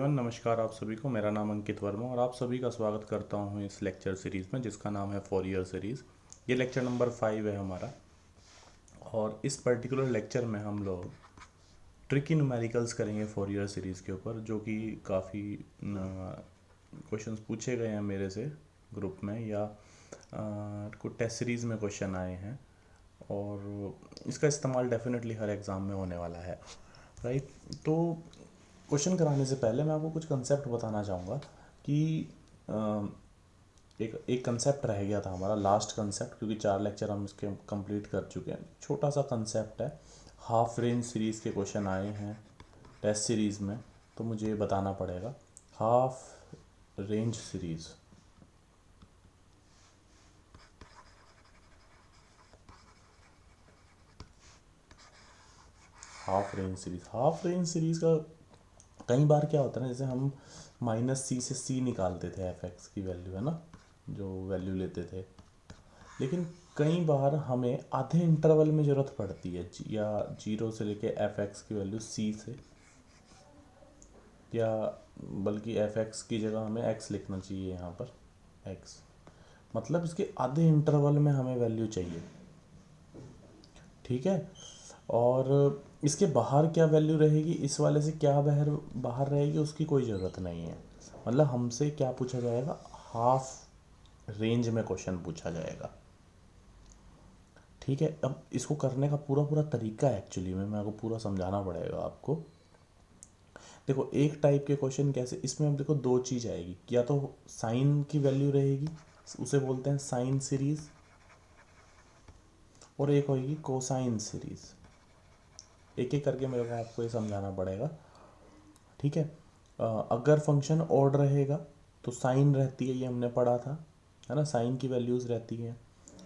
Everyone, नमस्कार आप सभी को। मेरा नाम अंकित वर्मा और आप सभी का स्वागत करता हूं इस लेक्चर सीरीज़ में जिसका नाम है फोरियर सीरीज़। ये लेक्चर नंबर 5 है हमारा और इस पर्टिकुलर लेक्चर में हम लोग ट्रिकी न्यूमेरिकल्स करेंगे फोरियर सीरीज़ के ऊपर, जो कि काफ़ी क्वेश्चंस पूछे गए हैं मेरे से ग्रुप में या कुछ टेस्ट सीरीज़ में क्वेश्चन आए हैं और इसका इस्तेमाल डेफिनेटली हर एग्ज़ाम में होने वाला है, राइट। तो क्वेश्चन कराने से पहले मैं आपको कुछ कंसेप्ट बताना चाहूँगा कि एक कंसेप्ट रह गया था हमारा लास्ट कंसेप्ट, क्योंकि 4 लेक्चर हम इसके कंप्लीट कर चुके हैं। छोटा सा कंसेप्ट है, हाफ रेंज सीरीज़ के क्वेश्चन आए हैं टेस्ट सीरीज़ में, तो मुझे बताना पड़ेगा half range series. Half range series का कई बार क्या होता है ना, जैसे हम -c से c निकालते थे एफ एक्स की वैल्यू, है ना, जो वैल्यू लेते थे। लेकिन कई बार हमें आधे इंटरवल में ज़रूरत पड़ती है या 0 से लेके एफ एक्स की वैल्यू c से, या बल्कि एफ एक्स की जगह हमें x लिखना चाहिए यहाँ पर। x मतलब इसके आधे इंटरवल में हमें वैल्यू चाहिए, ठीक है। और इसके बाहर क्या वैल्यू रहेगी, इस वाले से क्या बाहर बाहर रहेगी, उसकी कोई ज़रूरत नहीं है। मतलब हमसे क्या पूछा जाएगा, हाफ रेंज में क्वेश्चन पूछा जाएगा, ठीक है। अब इसको करने का पूरा पूरा तरीका एक्चुअली में मैं आपको पूरा समझाना पड़ेगा आपको। देखो, एक टाइप के क्वेश्चन कैसे, इसमें अब देखो दो चीज़ आएगी, या तो साइन की वैल्यू रहेगी, उसे बोलते हैं साइन सीरीज़, और एक होगी कोसाइन सीरीज़। एक एक करके मेरे को आपको ये समझाना पड़ेगा, ठीक है। अगर फंक्शन ऑड रहेगा तो साइन रहती है, ये हमने पढ़ा था, है ना, साइन की वैल्यूज़ रहती हैं।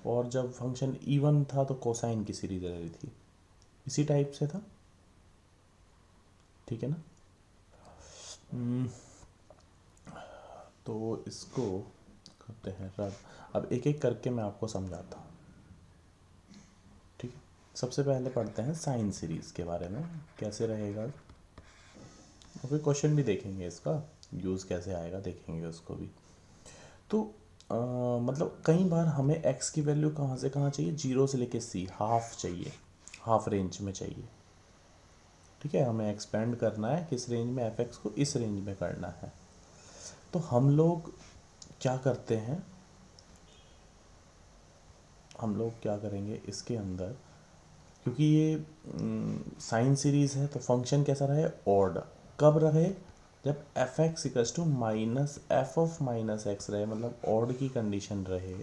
और जब फंक्शन इवन था तो कोसाइन की सीरीज रह रही थी, इसी टाइप से था, ठीक है ना। तो इसको करते हैं रब। अब एक एक करके मैं आपको समझाता हूँ, ठीक है। सबसे पहले पढ़ते हैं साइन सीरीज़ के बारे में, कैसे रहेगा, और फिर क्वेश्चन भी देखेंगे, इसका यूज़ कैसे आएगा देखेंगे उसको भी। तो मतलब कई बार हमें x की वैल्यू कहाँ से कहाँ चाहिए, 0 से लेके c, हाफ चाहिए, हाफ रेंज में चाहिए, ठीक है। हमें एक्सपेंड करना है किस रेंज में, एफ एक्स को इस रेंज में करना है। तो हम लोग क्या करते हैं, हम लोग क्या करेंगे इसके अंदर, क्योंकि ये साइन सीरीज़ है तो फंक्शन कैसा रहे, ऑड। कब रहे, जब F X equals to minus F of minus X रहे, मतलब ऑड की कंडीशन रहे।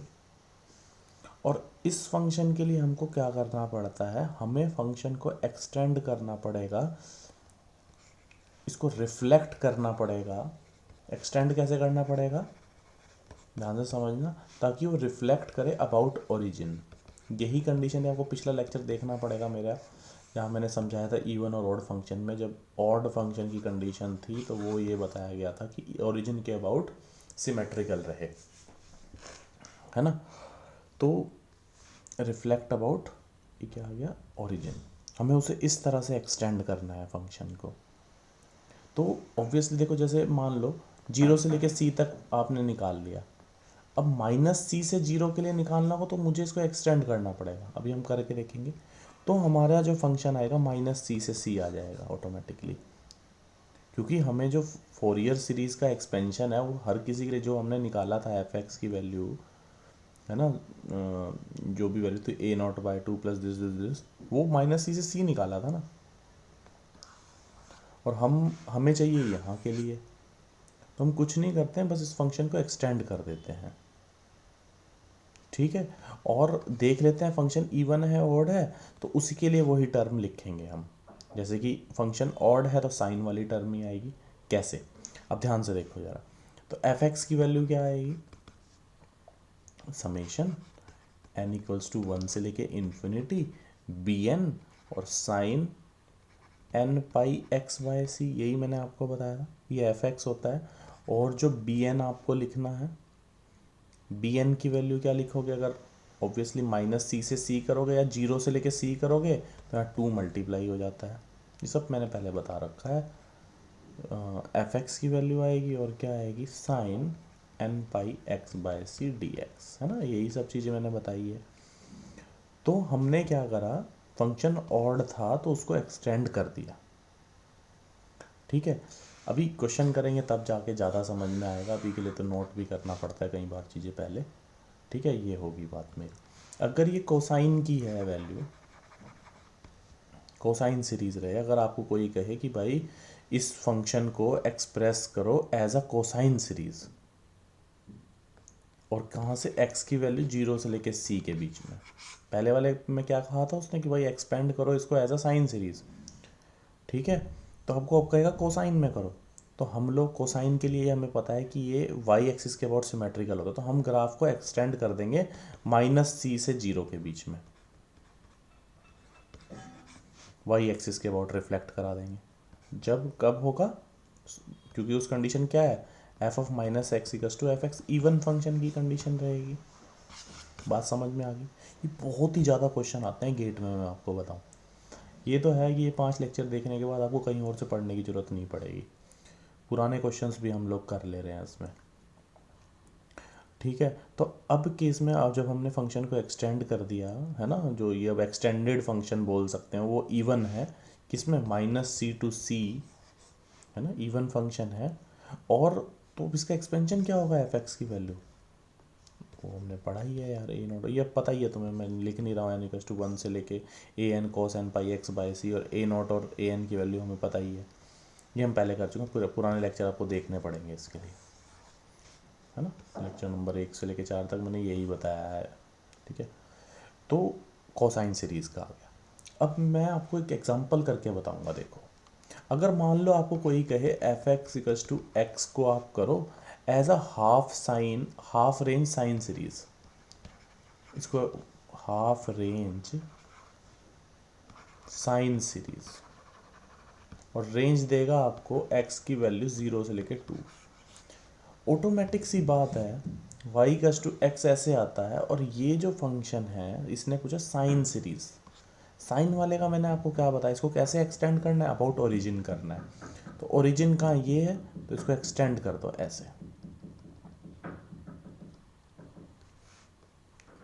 और इस फंक्शन के लिए हमको क्या करना पड़ता है, हमें फंक्शन को एक्सटेंड करना पड़ेगा, इसको रिफ्लेक्ट करना पड़ेगा। एक्सटेंड कैसे करना पड़ेगा, ध्यान से समझना, ताकि वो रिफ्लेक्ट करे अबाउट ओरिजिन। यही कंडीशन है, आपको पिछला लेक्चर देखना पड़ेगा मेरा, जहाँ मैंने समझाया था इवन और ऑड फंक्शन में, जब ऑड फंक्शन की कंडीशन थी तो वो ये बताया गया था कि ओरिजिन के अबाउट सिमेट्रिकल रहे, है ना। तो रिफ्लेक्ट अबाउट, ये क्या आ गया, ओरिजिन। हमें उसे इस तरह से एक्सटेंड करना है फंक्शन को। तो ऑब्वियसली देखो, जैसे मान लो 0 से लेके c तक आपने निकाल लिया, अब -c से 0 के लिए निकालना हो तो मुझे इसको एक्सटेंड करना पड़ेगा, अभी हम करके देखेंगे। तो हमारा जो फंक्शन आएगा -c से c आ जाएगा ऑटोमेटिकली, क्योंकि हमें जो फोरियर सीरीज़ का एक्सपेंशन है वो हर किसी के लिए, जो हमने निकाला था एफ एक्स की वैल्यू, है ना, जो भी वैल्यू थी a0/2 प्लस दिस, वो -c से c निकाला था ना, और हमें चाहिए यहाँ के लिए, तो हम कुछ नहीं करते हैं, बस इस फंक्शन को एक्सटेंड कर देते हैं, ठीक है। और देख लेते हैं फंक्शन इवन है ऑड है, तो उसी के लिए वही टर्म लिखेंगे हम। जैसे कि फंक्शन ऑड है तो साइन वाली टर्म ही आएगी, कैसे, अब ध्यान से देखो ज़रा। तो एफ एक्स की वैल्यू क्या आएगी, समेशन n इक्वल्स टू 1 से लेके इन्फिनिटी बी एन, और sign n pi x by सी, यही मैंने आपको बताया था, ये एफ एक्स होता है। और जो बी एन आपको लिखना है, बी एन की वैल्यू क्या लिखोगे, अगर ऑब्वियसली -c से c करोगे या 0 से लेके c करोगे तो यहाँ 2 मल्टीप्लाई हो जाता है, ये सब मैंने पहले बता रखा है, एफ एक्स की वैल्यू आएगी और क्या आएगी sine n pi x by c d x, है ना, यही सब चीज़ें मैंने बताई है। तो हमने क्या करा, फंक्शन ऑड था तो उसको एक्सटेंड कर दिया, ठीक है। अभी क्वेश्चन करेंगे तब जाके ज़्यादा समझ में आएगा, अभी के लिए तो नोट भी करना पड़ता है कई बार चीज़ें पहले, ठीक है। ये होगी बात मेरी। अगर ये कोसाइन की है वैल्यू, कोसाइन सीरीज रहे, अगर आपको कोई कहे कि भाई इस फंक्शन को एक्सप्रेस करो एज अ कोसाइन सीरीज, और कहाँ से x की वैल्यू 0 से लेके c के बीच में, पहले वाले में क्या कहा था उसने कि भाई एक्सपेंड करो इसको एज अ साइन सीरीज, ठीक है। तो आपको अब कहेगा कोसाइन में करो, तो हम लोग कोसाइन के लिए हमें पता है कि ये y एक्सिस के अबाउट सिमेट्रिकल होता है, तो हम ग्राफ को एक्सटेंड कर देंगे -c से 0 के बीच में, y एक्सिस के अबाउट रिफ्लेक्ट करा देंगे। जब कब होगा, क्योंकि उस कंडीशन क्या है, F of minus X equals to F X, even function की कंडीशन रहेगी। बात समझ में आ गई। ये बहुत ही ज़्यादा क्वेश्चन आते हैं गेट में, मैं आपको बताऊं। ये तो है कि ये 5 लेक्चर देखने के बाद आपको कहीं और से पढ़ने की ज़रूरत नहीं पड़ेगी, पुराने क्वेश्चंस भी हम लोग कर ले रहे हैं इसमें, ठीक है। तो अब केस में अब जब हमने फंक्शन को एक्सटेंड कर दिया है ना, जो ये अब एक्सटेंडेड फंक्शन बोल सकते हैं, वो इवन है, किसमें, -c to c, है ना, इवन फंक्शन है। और तो इसका एक्सपेंशन क्या होगा एफ एक्स की वैल्यू, वो हमने पढ़ा ही है यार, ए नॉट, ये पता ही है तुम्हें, मैं लिख नहीं रहा हूँ, एन इक्वल्स टू 1 से लेके a n cos N pi x by c, और ए नॉट और ए एन की वैल्यू हमें पता ही है, ये हम पहले कर चुके हैं, पूरे पुराने लेक्चर आपको देखने पड़ेंगे इसके लिए, है ना। लेक्चर नंबर 1 से लेके 4 तक मैंने यही बताया है, ठीक है। तो कोसाइन सीरीज़ का आ गया। अब मैं आपको एक एग्जांपल करके बताऊंगा, देखो, अगर मान लो आपको कोई कहे F X equals to X को आप करो as a half range sine series, इसको हाफ रेंज साइन सीरीज, और रेंज देगा आपको x की वैल्यू 0 से लेके 2। ऑटोमेटिक सी बात है, y कस टू एक्स ऐसे आता है, और ये जो फंक्शन है इसने पूछा साइन सीरीज, साइन वाले का मैंने आपको क्या बताया, इसको कैसे एक्सटेंड करना है, अबाउट ओरिजिन करना है। तो ओरिजिन कहाँ ये है, तो इसको एक्सटेंड कर दो ऐसे,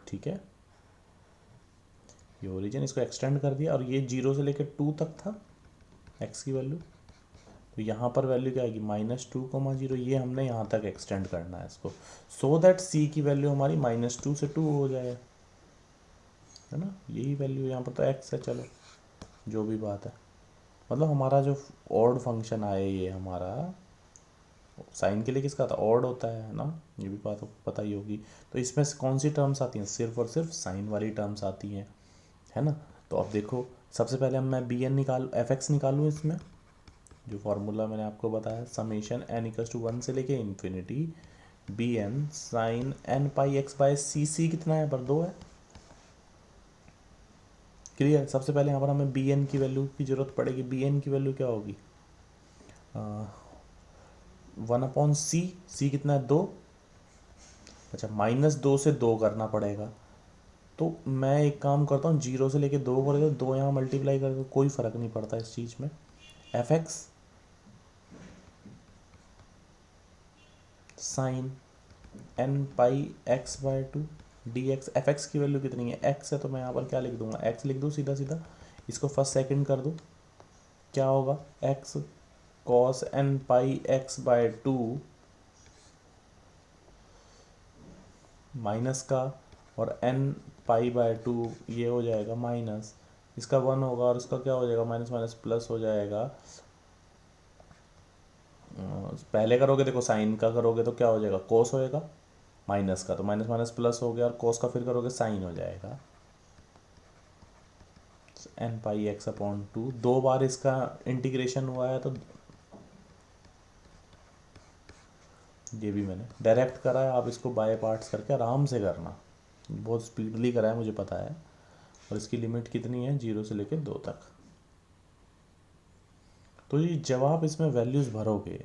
ठीक है। ये ओरिजिन, इसको एक्सटेंड कर दिया, और ये 0 से लेकर 2 तक था x की वैल्यू, तो यहाँ पर वैल्यू क्या आएगी, -2,0, ये हमने यहाँ तक एक्सटेंड करना है इसको, सो दैट c की वैल्यू हमारी -2 से 2 हो जाए, है ना। यही वैल्यू यहाँ पर तो x है, चलो जो भी बात है, मतलब हमारा जो ऑड फंक्शन आए, ये हमारा साइन के लिए किसका था, ऑड होता है ना, ये भी बात आपको पता ही होगी। तो इसमें से कौन सी टर्म्स आती हैं, सिर्फ और सिर्फ साइन वाली टर्म्स आती हैं, है ना। तो अब देखो, सबसे पहले मैं बी एन निकाल एफ एक्स निकालूँ, इसमें जो फार्मूला मैंने आपको बताया, समेशन एन इक्वल्स टू 1 से लेके infinity b n sine n pi x by C, c कितना है पर 2 है, क्लियर। सबसे पहले यहाँ पर हमें बी एन की वैल्यू की जरूरत पड़ेगी, बी एन की वैल्यू क्या होगी, 1/c, सी कितना है 2, अच्छा -2 से 2 करना पड़ेगा। तो मैं एक काम करता हूँ, 0 से लेके 2 करेगा, 2 यहाँ मल्टीप्लाई करके कोई फ़र्क नहीं पड़ता इस चीज़ में, f x sine n pi x by 2 d x, f x की वैल्यू कितनी है, एक्स है, तो मैं यहाँ पर क्या लिख दूंगा, एक्स लिख दूँ सीधा सीधा, इसको फर्स्ट सेकंड कर दूँ, क्या होगा, x cos N pi x by 2 minus का, और एन पाई बाय 2 ये हो जाएगा माइनस, इसका 1 होगा, और इसका क्या हो जाएगा, माइनस माइनस प्लस हो जाएगा। पहले करोगे देखो, साइन का करोगे तो क्या हो जाएगा, कोस होएगा, माइनस का तो माइनस माइनस प्लस हो गया, और कोस का फिर करोगे साइन हो जाएगा, एन पाई एक्स अपॉन 2, 2 बार इसका इंटीग्रेशन हुआ है, तो ये भी मैंने डायरेक्ट करा है, आप इसको बाय पार्ट्स करके आराम से करना, बहुत स्पीडली करा है मुझे पता है। और इसकी लिमिट कितनी है, 0 से लेके 2 तक। तो ये जब आप इसमें वैल्यूज़ भरोगे,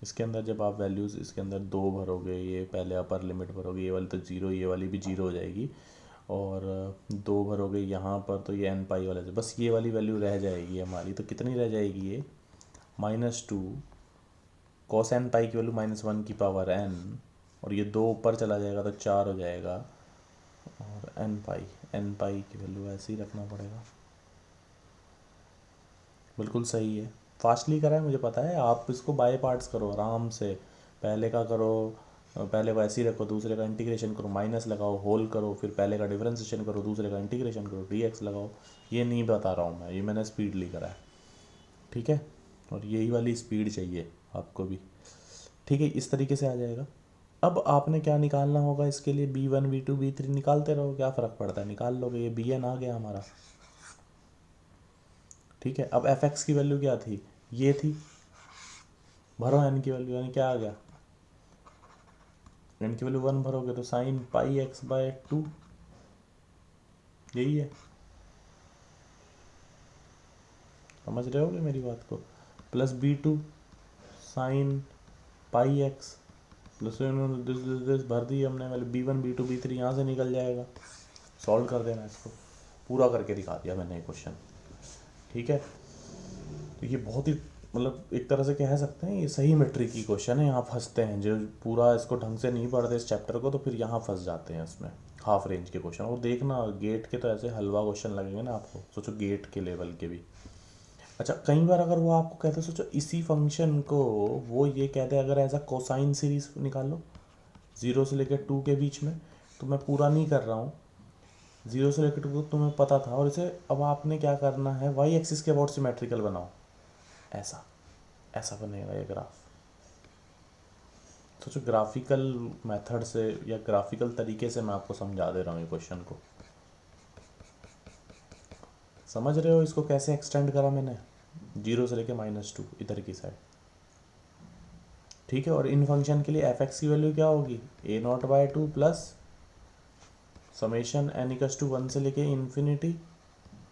इसके अंदर जब आप वैल्यूज़ इसके अंदर 2 भरोगे, ये पहले अपर लिमिट भरोगे, ये वाली तो 0, ये वाली भी 0 हो जाएगी, और 2 भरोगे यहाँ पर, तो ये एन पाई वाले से बस ये वाली वैल्यू रह जाएगी हमारी, तो कितनी रह जाएगी ये, -2 cos n पाई की वैल्यू -1 की पावर n, और ये 2 ऊपर चला जाएगा तो 4 हो जाएगा, और n पाई की वैल्यू ऐसे ही रखना पड़ेगा। बिल्कुल सही है, फास्टली करा है मुझे पता है। आप इसको बाय पार्ट्स करो आराम से, पहले का करो, पहले को ऐसे ही रखो, दूसरे का इंटीग्रेशन करो, माइनस लगाओ, होल करो, फिर पहले का डिफरेंशिएशन करो, दूसरे का इंटीग्रेशन करो, dx लगाओ। ये नहीं बता रहा हूँ मैं, ये मैंने स्पीडली करा है, ठीक है। और यही वाली स्पीड चाहिए आपको भी, ठीक है। इस तरीके से आ जाएगा। अब आपने क्या निकालना होगा इसके लिए, b1 b2 b3 निकालते रहो, क्या फ़र्क पड़ता है, निकाल लोगे। ये bn आ गया हमारा, ठीक है। अब f(x) की वैल्यू क्या थी, ये थी, भरो n की वैल्यू, यानी क्या आ गया, n की वैल्यू 1 भरोगे तो sin पाई x बाय 2, यही है। समझ रहे होगे मेरी बात को। Plus b2 sin pi x plus this भर दी हमने, मतलब b1 b2 b3 यहाँ से निकल जाएगा। सॉल्व कर देना इसको, पूरा करके दिखा दिया मैंने ये क्वेश्चन, ठीक है। तो ये बहुत ही, मतलब एक तरह से कह सकते हैं ये सही मेट्रिक की क्वेश्चन है। यहाँ फंसते हैं जो पूरा इसको ढंग से नहीं पढ़ते इस चैप्टर को, तो फिर यहाँ फंस जाते हैं इसमें हाफ रेंज के क्वेश्चन। और देखना गेट के तो ऐसे हलवा क्वेश्चन लगेंगे ना आपको, सोचो गेट के लेवल के भी। अच्छा, कई बार अगर वो आपको कहते, सोचो इसी फंक्शन को वो ये कहते हैं अगर ऐसा कोसाइन सीरीज निकाल लो 0 से लेकर 2 के बीच में, तो मैं पूरा नहीं कर रहा हूँ, 0 से लेकर 2 को तुम्हें पता था, और इसे अब आपने क्या करना है, वाई एक्सिस के अबाउट सिमेट्रिकल बनाओ, ऐसा ऐसा बनेगा ये ग्राफ। सोचो ग्राफिकल मेथड से या ग्राफिकल तरीके से मैं आपको समझा दे रहा हूँ ये क्वेश्चन को, समझ रहे हो इसको कैसे एक्सटेंड करा मैंने, 0 से लेके -2 इधर की साइड, ठीक है। और इन फंक्शन के लिए f(x) की वैल्यू क्या होगी, a0/2 प्लस समेशन n=1 से लेके infinity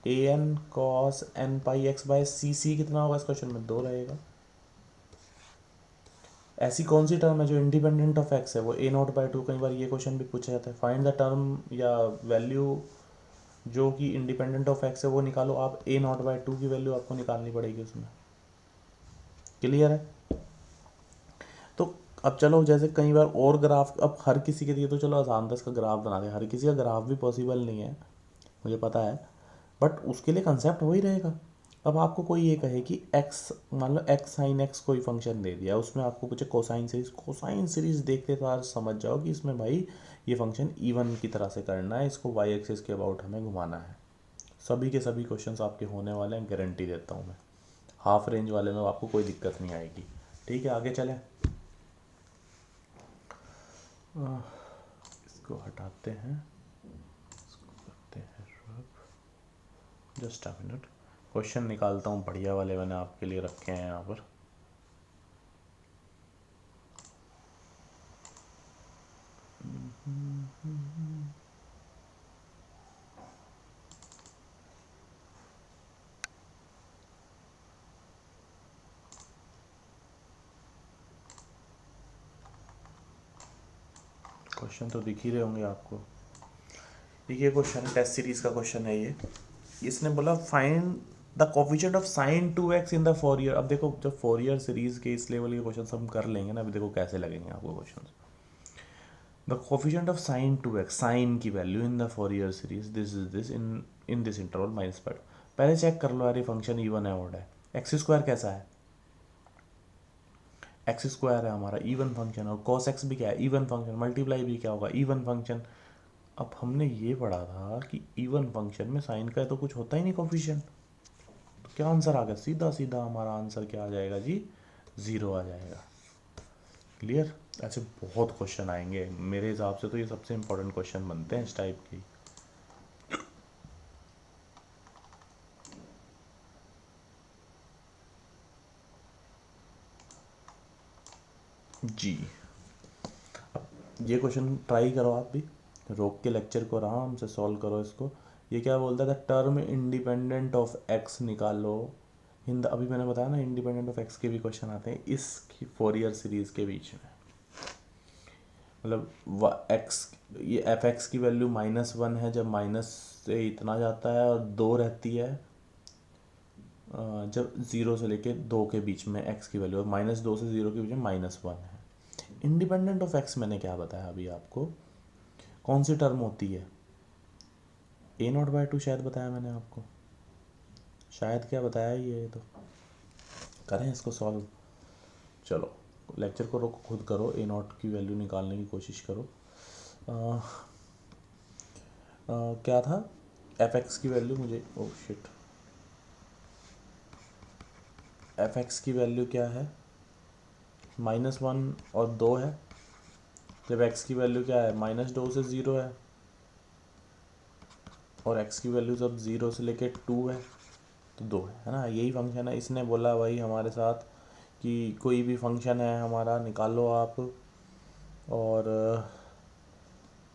an cos n pi x by c कितना होगा इस क्वेश्चन में, 2 रहेगा। ऐसी कौन सी टर्म है जो इंडिपेंडेंट ऑफ x है, वो a0/2, कई बार ये क्वेश्चन भी पूछा जाता है। फाइंड द टर्म या वैल्यू जो कि इंडिपेंडेंट ऑफ x है, वो निकालो आप, a0/2 की वैल्यू आपको निकालनी पड़ेगी उसमें, क्लियर है। तो अब चलो, जैसे कई बार और ग्राफ, अब हर किसी के लिए तो चलो आसान था इसका ग्राफ बना दे, हर किसी का ग्राफ भी पॉसिबल नहीं है मुझे पता है, बट उसके लिए कंसेप्ट वही रहेगा। अब आपको कोई ये कहे कि x, मान लो x साइन x कोई फंक्शन दे दिया, उसमें आपको पूछे कोसाइन सीरीज देखते तो आज समझ जाओ कि इसमें भाई ये फंक्शन इवन की तरह से करना है, इसको y एक्सिस के अबाउट हमें घुमाना है। सभी के सभी क्वेश्चंस आपके होने वाले हैं, गारंटी देता हूँ मैं। हाफ रेंज वाले में आपको कोई दिक्कत नहीं आएगी, ठीक है। आगे चलें, इसको हटाते हैं, इसको करते हैं रब, जस्ट अ मिनट, क्वेश्चन निकालता हूँ बढ़िया वाले मैंने आपके लिए रखे हैं यहाँ पर। क्वेश्चन तो दिख ही रहे होंगे आपको, देखिए क्वेश्चन टेस्ट सीरीज का क्वेश्चन है ये। इसने बोला find the coefficient of sin 2x in the Fourier. अब देखो जब फोरियर सीरीज के इस लेवल के क्वेश्चन हम कर लेंगे ना, अभी देखो कैसे लगेंगे आपको question. The coefficient of sin 2x, sine की value in the Fourier series, this is this in this interval minus part. पहले चेक कर लो यार ये फंक्शन इवन है ऑड है, एक्स स्क्वायर कैसा है, एक्स स्क्वायर है हमारा, इवन फंक्शन, और cos x भी क्या है, इवन फंक्शन, मल्टीप्लाई भी क्या होगा, इवन फंक्शन। अब हमने ये पढ़ा था कि इवन फंक्शन में साइन का तो कुछ होता ही नहीं कोफिशिएंट, तो क्या आंसर आ गया, सीधा सीधा हमारा आंसर क्या आ जाएगा जी, 0 आ जाएगा। क्लियर। ऐसे बहुत क्वेश्चन आएंगे मेरे हिसाब से, तो ये सबसे इंपॉर्टेंट क्वेश्चन बनते हैं इस टाइप के। जी, ये क्वेश्चन ट्राई करो आप भी, रोक के लेक्चर को आराम से सॉल्व करो इसको। ये क्या बोलता था, टर्म इंडिपेंडेंट ऑफ एक्स निकालो इन अभी मैंने बताया ना, इंडिपेंडेंट ऑफ एक्स के भी क्वेश्चन आते हैं इस फोरियर सीरीज के बीच में। मतलब एक्स, ये एफ एक्स की वैल्यू -1 है, जब माइनस से इतना जाता है और 2 रहती है, जब 0 से लेके 2 के बीच में x की वैल्यू है, -2 से 0 के बीच में -1 है। इंडिपेंडेंट ऑफ x मैंने क्या बताया अभी आपको, कौन सी टर्म होती है, a0/2 शायद बताया मैंने आपको, शायद क्या बताया ही है ये तो। करें इसको सॉल्व, चलो लेक्चर को रोको, खुद करो, a0 की वैल्यू निकालने की कोशिश करो। क्या था fx की वैल्यू, मुझे ओ शिट, fx की वैल्यू क्या है, -1 और 2 है, जब x की वैल्यू क्या है, -2 से 0 है, और x की वैल्यू जब 0 से लेके 2 है तो 2 है ना, यही फंक्शन है। इसने बोला भाई हमारे साथ कि कोई भी फंक्शन है हमारा निकालो आप, और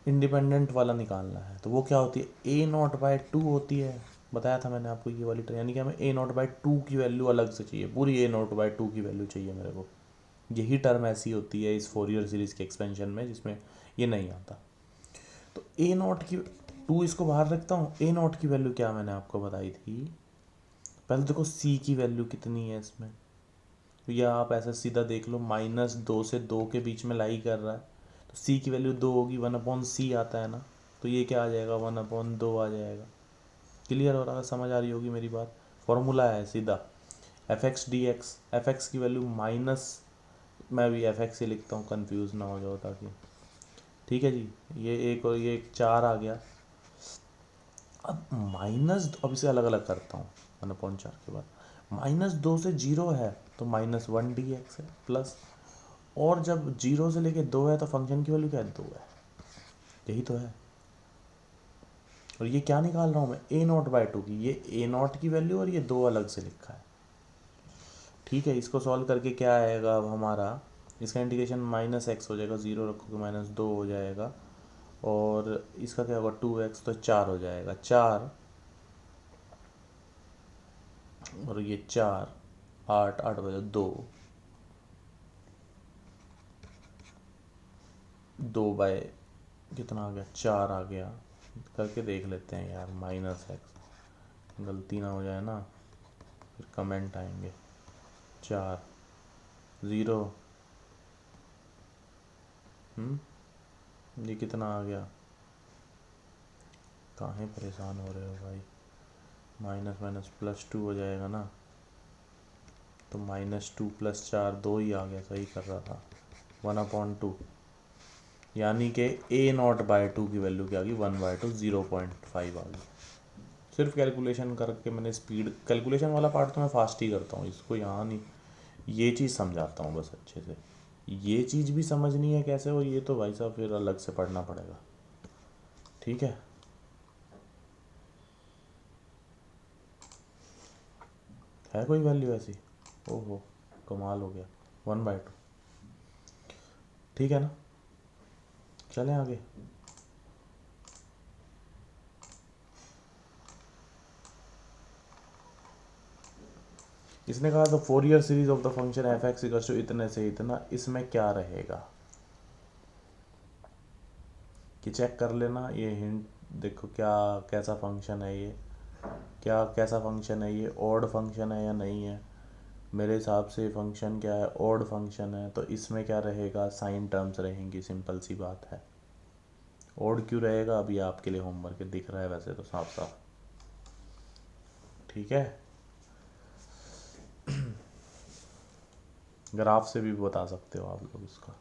इंडिपेंडेंट वाला निकालना है, तो वो क्या होती है, a0/2 होती है। बताया था मैंने आपको ये वाली टर्म, यानी कि हमें a0/2 की वैल्यू अलग से चाहिए, पूरी a0/2 की वैल्यू चाहिए मेरे को। यही टर्म ऐसी होती है इस फोरियर सीरीज़ के एक्सपेंशन में जिसमें ये नहीं आता। तो a0 की 2 इसको बाहर रखता हूँ, a0 की वैल्यू क्या मैंने आपको बताई थी, पहले देखो c की वैल्यू कितनी है इसमें, तो या आप ऐसा सीधा देख लो, -2 से 2 के बीच में लाई कर रहा है, तो c की वैल्यू 2 होगी, 1/c आता है ना, तो ये क्या आ जाएगा, 1/2 आ जाएगा। क्लियर हो रहा है, समझ आ रही होगी मेरी बात। फॉर्मूला है सीधा, fx dx, fx की वैल्यू माइनस, मैं भी fx से लिखता हूँ कंफ्यूज ना हो जाओ ताकि, ठीक है जी, ये एक और ये एक 4 आ गया। अब अब इसे अलग अलग करता हूँ, 1/4 के बाद -2 से 0 है तो -1 dx है प्लस, और जब 0 से लेके 2 है तो फंक्शन की वैल्यू क्या है, 2 है, यही तो है। और ये क्या निकाल रहा हूँ मैं, a0/2 की, ये a0 की वैल्यू और ये 2 अलग से लिखा है। ठीक है, इसको सॉल्व करके क्या आएगा अब हमारा, इसका इंटीग्रेशन -x हो जाएगा, 0 रखोगे -2 हो जाएगा, और इसका क्या होगा 2x, तो 4 हो जाएगा, 4 और ये 4, 8, 8 बजे 2, 2 बाय कितना आ गया, 4 आ गया, करके देख लेते हैं यार, -x, गलती ना हो जाए ना, फिर कमेंट आएंगे। 4, 0, ये कितना आ गया, काहे परेशान हो रहे हो भाई, माइनस माइनस +2 हो जाएगा ना, तो -2 + 4 2 ही आ गया, सही कर रहा था, 1/2, यानी कि a0/2 की वैल्यू क्या आ गई, 1/2, 0.5 आ गई। सिर्फ कैलकुलेशन करके मैंने, स्पीड कैलकुलेशन वाला पार्ट तो मैं फास्ट ही करता हूँ, इसको यहाँ नहीं, ये चीज़ समझाता हूँ बस अच्छे से, ये चीज़ भी समझनी है कैसे हो, ये तो भाई साहब फिर अलग से पढ़ना पड़ेगा, ठीक है कोई वैल्यू ऐसी, ओहो कमाल हो गया, 1/2, ठीक है ना, चलें आगे। इसने कहा the Fourier series of the function F X equals to इतने से इतना, इसमें क्या रहेगा कि चेक कर लेना, ये हिंट देखो क्या, कैसा फंक्शन है ये, क्या कैसा फंक्शन है ये, ऑड फंक्शन है या नहीं है, मेरे हिसाब से फंक्शन क्या है, ऑड फंक्शन है, तो इसमें क्या रहेगा, साइन टर्म्स रहेंगी, सिंपल सी बात है। ऑड क्यों रहेगा, अभी आपके लिए होमवर्क दिख रहा है वैसे तो साफ साफ, ठीक है, ग्राफ से भी बता सकते हो आप लोग इसका।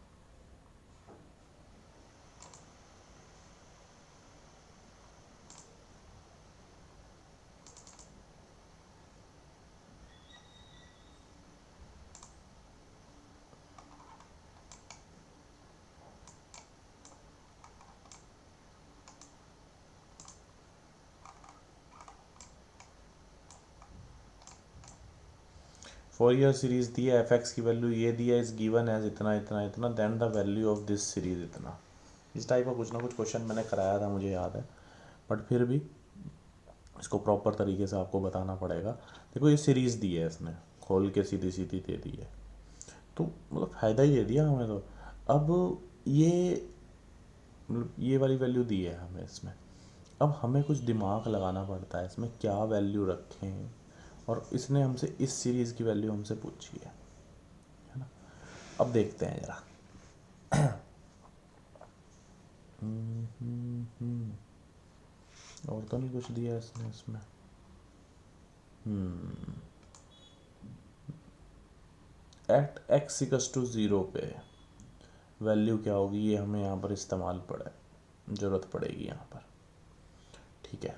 फोरियर सीरीज दी है, एफ एक्स की वैल्यू ये दी है, इस गिवन एज इतना इतना इतना, then the value of this series इतना, इस टाइप का कुछ ना कुछ क्वेश्चन मैंने कराया था मुझे याद है, बट फिर भी इसको प्रॉपर तरीके से आपको बताना पड़ेगा। देखो ये सीरीज़ दी है इसने, खोल के सीधी सीधी दे दी है, तो मतलब फ़ायदा ही दे दिया हमें तो। अब ये मतलब ये वाली वैल्यू दी है हमें इसमें, अब हमें कुछ दिमाग लगाना पड़ता है इसमें क्या वैल्यू रखें, और इसने हमसे इस सीरीज़ की वैल्यू हमसे पूछी है ना। अब देखते हैं ज़रा। और तो नहीं कुछ दिया इसने इसमें। At X equals to zero पे वैल्यू क्या होगी, ये हमें यहाँ पर इस्तेमाल ज़रूरत पड़ेगी यहाँ पर। ठीक है,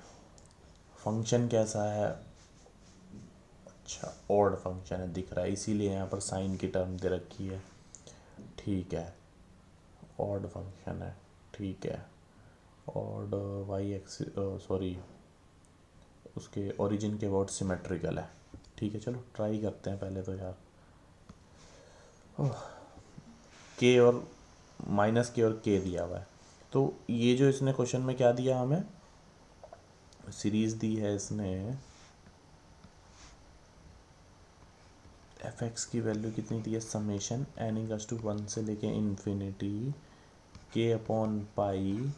फंक्शन कैसा है, अच्छा ऑड फंक्शन है दिख रहा है, इसीलिए यहाँ पर साइन की टर्म दे रखी है। ठीक है, ऑड फंक्शन है, ठीक है। ऑड वाई एक्स सॉरी उसके ओरिजिन के वर्ड सिमेट्रिकल है। ठीक है, चलो ट्राई करते हैं पहले तो यार। के और माइनस के और के दिया हुआ है, तो ये जो इसने क्वेश्चन में क्या दिया हमें, सीरीज दी है इसने, एफ एक्स की वैल्यू कितनी दी है, समेशन एन इक्वल्स टू 1 से लेके इन्फिनिटी के अपॉन पाई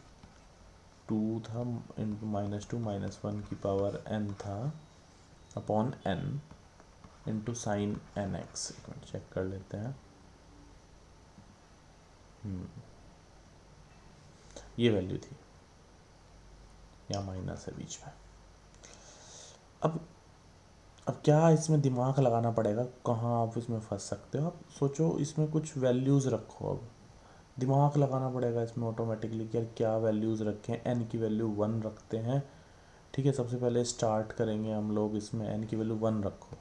2 था इंटू -2 -1 की पावर n था upon n into sine N X. एक मिनट चेक कर लेते हैं। ये वैल्यू थी, यहाँ माइनस है बीच में। अब क्या इसमें दिमाग लगाना पड़ेगा, कहाँ आप इसमें फंस सकते हो। आप सोचो इसमें कुछ वैल्यूज़ रखो, अब दिमाग लगाना पड़ेगा इसमें ऑटोमेटिकली कि यार क्या वैल्यूज़ रखें। एन की वैल्यू 1 रखते हैं, ठीक है। सबसे पहले स्टार्ट करेंगे हम लोग, इसमें एन की वैल्यू 1 रखो,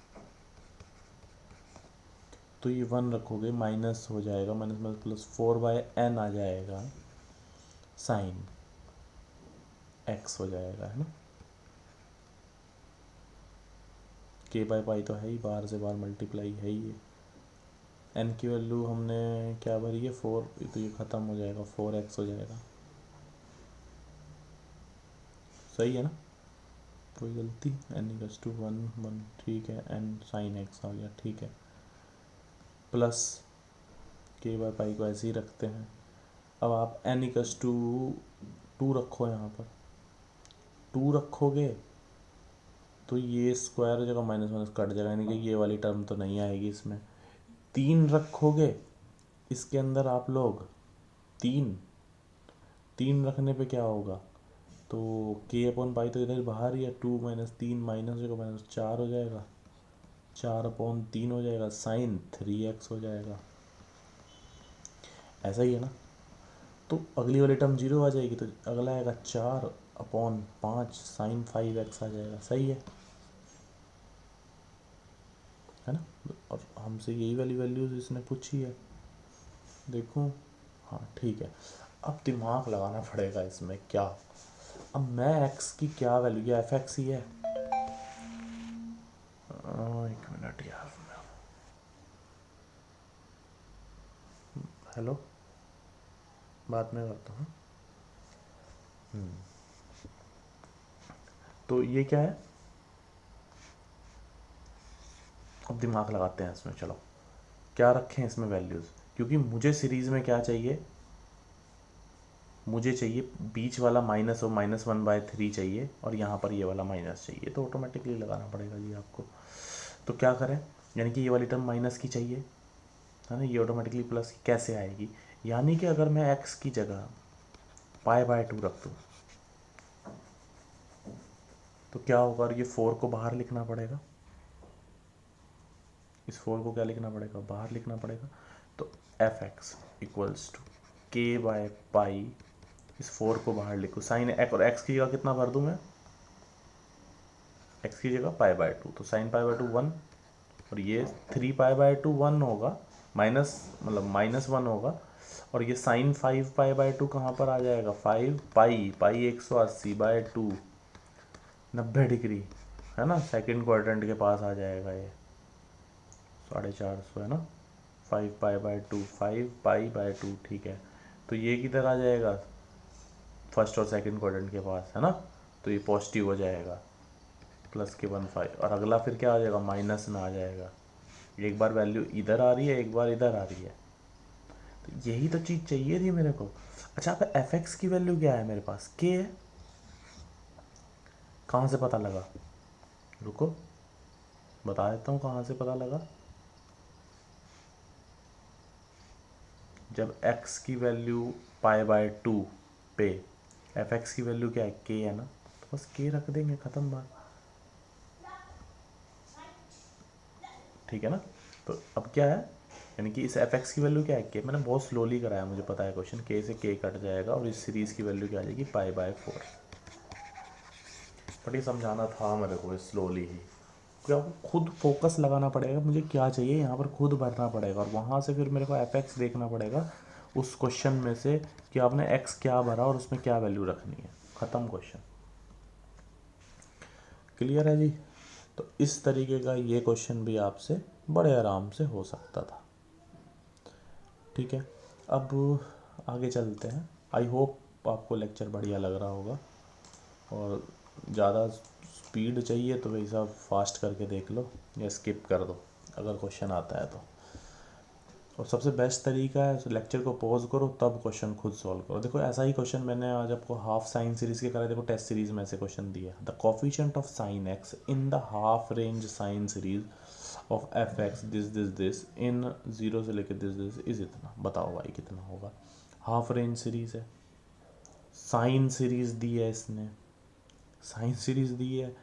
तो ये 1 रखोगे माइनस हो जाएगा, माइनस माइनस प्लस 4/n आ जाएगा, साइन एक्स हो जाएगा, है ना। के बाय पाई तो है ही, बाहर से बाहर मल्टीप्लाई है ही ये। एन की वैल्यू हमने क्या भरी है 4, तो ये ख़त्म हो जाएगा, 4x हो जाएगा। सही है ना, कोई गलती, एन इक्वल्स टू 1 ठीक है, एन साइन एक्स आ गया, ठीक है। प्लस के बाय पाई को ऐसे ही रखते हैं। अब आप एन इक्वल्स टू 2 रखो, यहाँ पर 2 रखोगे तो ये स्क्वायर जगह माइनस माइनस कट जाएगा, यानी कि ये वाली टर्म तो नहीं आएगी इसमें। 3 रखोगे इसके अंदर आप लोग, 3 रखने पे क्या होगा, तो के अपॉन पाई तो इधर बाहर ही है, 2 - 3 माइनस जगह माइनस 4 हो जाएगा, 4/3 हो जाएगा, साइन 3x हो जाएगा। ऐसा ही है ना। तो अगली वाली टर्म 0 आ जाएगी, तो अगला आएगा 4/5 साइन 5x आ जाएगा। सही है ना। और हमसे यही वाली वैल्यूज इसने पूछी है, देखो। हाँ ठीक है, अब दिमाग लगाना पड़ेगा इसमें क्या। अब मैं x की क्या वैल्यू, या एफ एक्स ही है। एक मिनट यार, हेलो, बाद में करता हूँ। तो ये क्या है, अब दिमाग लगाते हैं इसमें। चलो क्या रखें इसमें वैल्यूज़, क्योंकि मुझे सीरीज़ में क्या चाहिए, मुझे चाहिए बीच वाला माइनस और -1/3 चाहिए, और यहाँ पर ये वाला माइनस चाहिए, तो ऑटोमेटिकली लगाना पड़ेगा जी आपको। तो क्या करें, यानी कि ये वाली टर्म माइनस की चाहिए, है ना, ये ऑटोमेटिकली प्लस की कैसे आएगी। यानी कि अगर मैं x की जगह π/2 रख दूँ तो क्या होगा, और ये 4 को बाहर लिखना पड़ेगा, इस 4 को क्या लिखना पड़ेगा, बाहर लिखना पड़ेगा। तो एफ एक्स इक्वल्स टू के बाय पाई, इस 4 को बाहर लिखो, साइन एक्स, और एक्स की जगह कितना भर दूँ मैं, एक्स की जगह π/2, तो साइन π/2 1, और ये 3π/2 1 होगा, माइनस मतलब -1 होगा, और ये साइन 5π/2 कहाँ पर आ जाएगा, 5 पाई 180/2, 90 डिग्री, है ना, सेकंड क्वाड्रेंट के पास आ जाएगा ये 450, है ना। 5π/2, 5π/2, ठीक है। तो ये किधर आ जाएगा, फर्स्ट और सेकंड क्वाड्रेंट के पास, है ना, तो ये पॉजिटिव हो जाएगा, प्लस के 1/5, और अगला फिर क्या आ जाएगा, माइनस में आ जाएगा। एक बार वैल्यू इधर आ रही है, एक बार इधर आ रही है, तो यही तो चीज़ चाहिए थी मेरे को। अच्छा, अब एफ एक्स की वैल्यू क्या है मेरे पास, के है, कहाँ से पता लगा, रुको, बता देता हूँ कहाँ से पता लगा। जब x की वैल्यू π/2 पे fx की वैल्यू क्या है, k है ना, तो बस k रख देंगे, ख़त्म बात। ठीक है ना। तो अब क्या है, यानी कि इस fx की वैल्यू क्या है, k। मैंने बहुत स्लोली कराया, मुझे पता है क्वेश्चन, k से k कट जाएगा और इस सीरीज़ की वैल्यू क्या आ जाएगी, π/4। बट ये समझाना था मेरे को स्लोली ही, क्या खुद फोकस लगाना पड़ेगा, मुझे क्या चाहिए यहाँ पर खुद भरना पड़ेगा, और वहाँ से फिर मेरे को fx देखना पड़ेगा उस क्वेश्चन में से कि आपने x क्या भरा और उसमें क्या वैल्यू रखनी है। ख़त्म क्वेश्चन। क्लियर है जी। तो इस तरीके का ये क्वेश्चन भी आपसे बड़े आराम से हो सकता था। ठीक है, अब आगे चलते हैं। आई होप आपको लेक्चर बढ़िया लग रहा होगा, और ज़्यादा स्पीड चाहिए तो वही साहब फास्ट करके देख लो या स्किप कर दो अगर क्वेश्चन आता है तो। और सबसे बेस्ट तरीका है लेक्चर को पॉज करो तब क्वेश्चन खुद सॉल्व करो। देखो ऐसा ही क्वेश्चन मैंने आज आपको हाफ साइन सीरीज़ के कराए, देखो टेस्ट सीरीज़ में से क्वेश्चन दिया, the coefficient of sine x in the half range sine series of F x this in 0 से लेकर दिस इज इतना, बताओ भाई कितना होगा। हाफ रेंज सीरीज़ है, साइन सीरीज़ दी है इसने, साइन सीरीज़ दी है,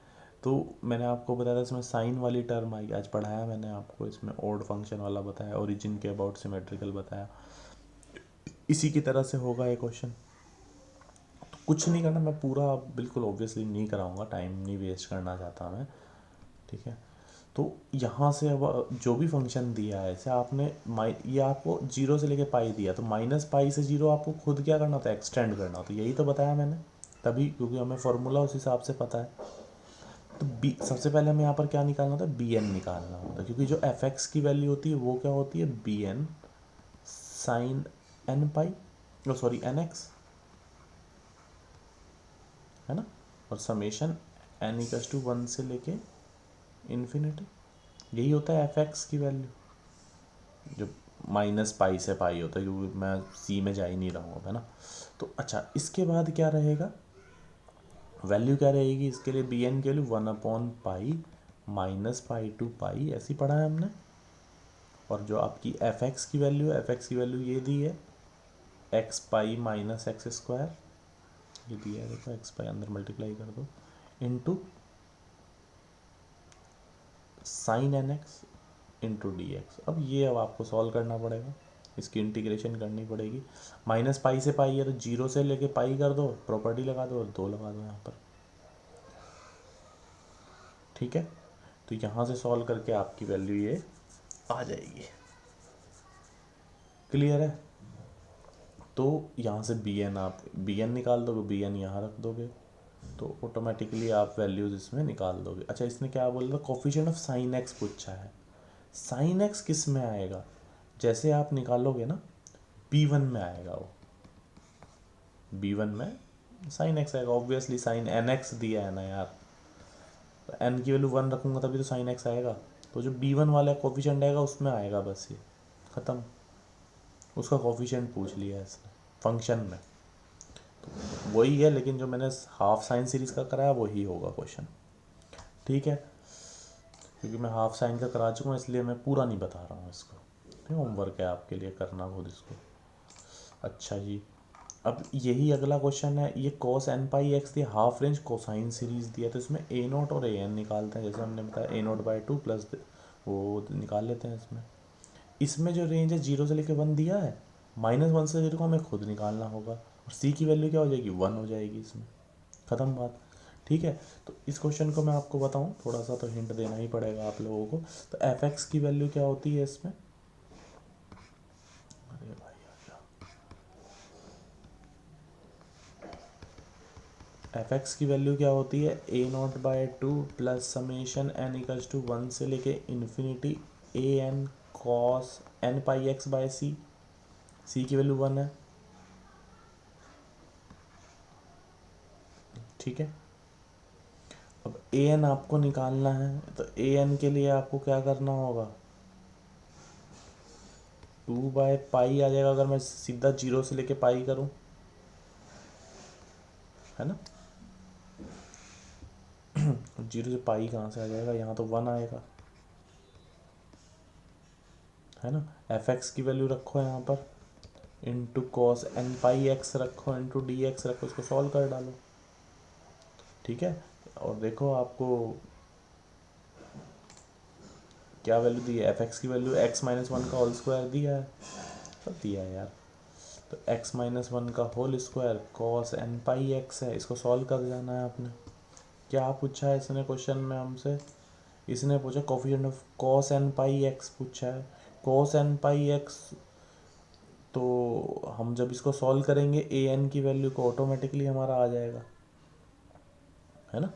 तो मैंने आपको बताया था इसमें साइन वाली टर्म आई, आज पढ़ाया मैंने आपको, इसमें ओड फंक्शन वाला बताया, ओरिजिन के अबाउट सिमेट्रिकल बताया। इसी की तरह से होगा ये क्वेश्चन। तो कुछ नहीं करना, मैं पूरा बिल्कुल ऑब्वियसली नहीं कराऊंगा, टाइम नहीं वेस्ट करना चाहता मैं। ठीक है, तो यहाँ से अब जो भी फंक्शन दिया है ऐसे आपने ये आपको 0 से लेके पाई दिया, तो -π से 0 आपको खुद क्या करना होता है, एक्सटेंड करना होता है, यही तो बताया मैंने तभी, क्योंकि हमें फार्मूला उस हिसाब से पता है। तो बी सबसे पहले हमें यहाँ पर क्या निकालना होता है, बी एन निकालना होता है, क्योंकि जो एफ एक्स की वैल्यू होती है वो क्या होती है, बी एन साइन एन पाई, ओ सॉरी एन एक्स, है ना, और समेशन एन इक्वल्स टू 1 से लेके इन्फिनिटी, यही होता है एफ एक्स की वैल्यू, जो -π से पाई होता है, क्योंकि मैं सी में जा ही नहीं रहा हूँ, है ना। तो अच्छा, इसके बाद क्या रहेगा, वैल्यू क्या रहेगी इसके लिए, बी एन की वैल्यू 1/π -π/π, ऐसी पढ़ा है हमने। और जो आपकी एफ एक्स की वैल्यू है, एफ एक्स की वैल्यू ये दी है, x π - x², ये दिया है देखो, x π अंदर मल्टीप्लाई कर दो, into sine N X into D X. अब ये अब आपको सॉल्व करना पड़ेगा, इसकी इंटीग्रेशन करनी पड़ेगी। -π से पाई है तो 0 से लेके पाई कर दो, प्रॉपर्टी लगा दो और 2 लगा दो यहाँ पर। ठीक है, तो यहाँ से सॉल्व करके आपकी वैल्यू ये आ जाएगी। क्लियर है। तो यहाँ से बी एन, आप बी एन निकाल दोगे, बी एन यहाँ रख दोगे, तो ऑटोमेटिकली आप वैल्यूज़ इसमें निकाल दोगे। अच्छा, इसने क्या बोला था, कोफिशिएंट ऑफ साइन एक्स पूछा है। साइन एक्स किस में आएगा, जैसे आप निकालोगे ना, b1 में आएगा वो, b1 में साइन एक्स आएगा, ऑब्वियसली साइन एन एक्स दिया है ना यार, तो एन की वैल्यू 1 रखूँगा तभी तो साइन एक्स आएगा, तो जो b1 वाला कोफिशिएंट आएगा उसमें आएगा, बस ये ख़त्म। उसका कोफिशिएंट पूछ लिया है इसने फंक्शन में, तो वही है, लेकिन जो मैंने हाफ साइन सीरीज़ का कराया वही होगा क्वेश्चन। ठीक है, क्योंकि मैं हाफ साइन का करा चुका हूँ इसलिए मैं पूरा नहीं बता रहा हूँ इसको, होमवर्क है आपके लिए, करना खुद इसको। अच्छा जी, अब यही अगला क्वेश्चन है, ये cos n पाई एक्स दिया, हाफ रेंज कोसाइन सीरीज़ दिया, तो इसमें a नोट और a n निकालते हैं, जैसे हमने बताया a0/2 प्लस वो निकाल लेते हैं इसमें। इसमें जो रेंज है 0 से लेकर 1 दिया है, -1 से 0 को हमें खुद निकालना होगा, और c की वैल्यू क्या हो जाएगी, 1 हो जाएगी इसमें, ख़त्म बात। ठीक है, तो इस क्वेश्चन को मैं आपको बताऊं, थोड़ा सा तो हिंट देना ही पड़ेगा आप लोगों को। तो एफ एक्स की वैल्यू क्या होती है इसमें, अरे भाई एफ एक्स की वैल्यू क्या होती है, a0/2 plus summation n equals to 1 से लेके infinity a n cos n pi x by C, C की वैल्यू 1 है। ठीक है, अब ए एन आपको निकालना है, तो ए एन के लिए आपको क्या करना होगा, 2/π आ जाएगा, अगर मैं सीधा 0 से लेके पाई करूं, है ना। 0 से पाई कहाँ से आ जाएगा, यहाँ तो 1 आएगा, है ना। एफ एक्स की वैल्यू रखो यहाँ पर, into cos N pi x रखो, इंटू डी एक्स रखो, इसको सॉल्व कर डालो, ठीक है। और देखो आपको क्या वैल्यू दी है, एफ एक्स की वैल्यू एक्स माइनस वन का होल स्क्वायर दिया है, सब दिया है यार। तो एक्स माइनस वन का whole square cos N pi x है, इसको सॉल्व कर जाना है आपने। क्या पूछा है इसने क्वेश्चन में हमसे, इसने पूछा coefficient of cos N pi X पूछा है। कॉस एन पाई एक्स, तो हम जब इसको सॉल्व करेंगे ए एन की वैल्यू को ऑटोमेटिकली हमारा आ जाएगा, है ना।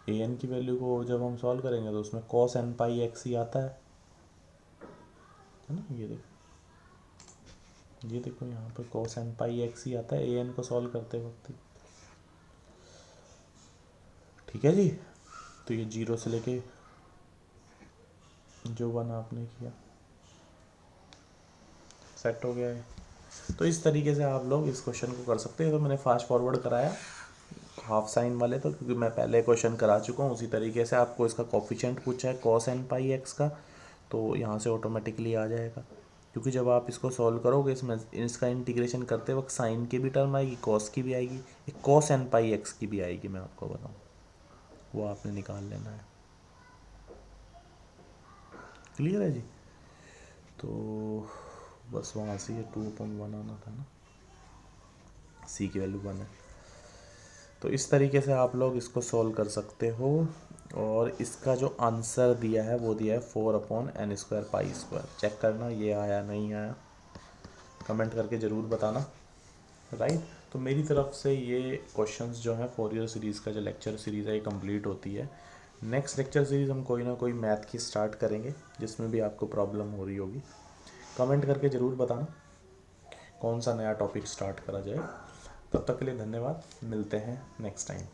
ए एन की वैल्यू को जब हम सॉल्व करेंगे तो उसमें कॉस एन पाई एक्स ही आता है ना। ये देखो यहाँ पे कॉस एन पाई एक्स ही आता है ए एन को सॉल्व करते वक्त ही, ठीक है जी। तो ये जीरो से लेके जो वन आपने किया सेट हो गया है। तो इस तरीके से आप लोग इस क्वेश्चन को कर सकते हैं। तो मैंने फास्ट फॉरवर्ड कराया हाफ साइन वाले, तो क्योंकि मैं पहले क्वेश्चन करा चुका हूँ। उसी तरीके से आपको इसका कोफिशिएंट पूछा है कॉस एन पाई एक्स का, तो यहाँ से ऑटोमेटिकली आ जाएगा। क्योंकि जब आप इसको सॉल्व करोगे इसमें इसका इंटीग्रेशन करते वक्त साइन की भी टर्म आएगी, कॉस की भी आएगी, एक कॉस एन पाई एक्स की भी आएगी, मैं आपको बताऊँ, वो आपने निकाल लेना है। क्लियर है जी। तो बस वहाँ से ये 2/1 आना था ना, सी की वैल्यू 1 है। तो इस तरीके से आप लोग इसको सॉल्व कर सकते हो। और इसका जो आंसर दिया है वो दिया है 4/n² पाई स्क्वायर। चेक करना ये आया नहीं आया, कमेंट करके ज़रूर बताना, राइट। तो मेरी तरफ से ये क्वेश्चंस जो हैं फोरियर सीरीज़ का जो लेक्चर सीरीज़ है ये कंप्लीट होती है। नेक्स्ट लेक्चर सीरीज़ हम कोई ना कोई मैथ की स्टार्ट करेंगे, जिसमें भी आपको प्रॉब्लम हो रही होगी। कमेंट करके ज़रूर बताना कौन सा नया टॉपिक स्टार्ट करा जाए। तब तक के लिए धन्यवाद, मिलते हैं नेक्स्ट टाइम।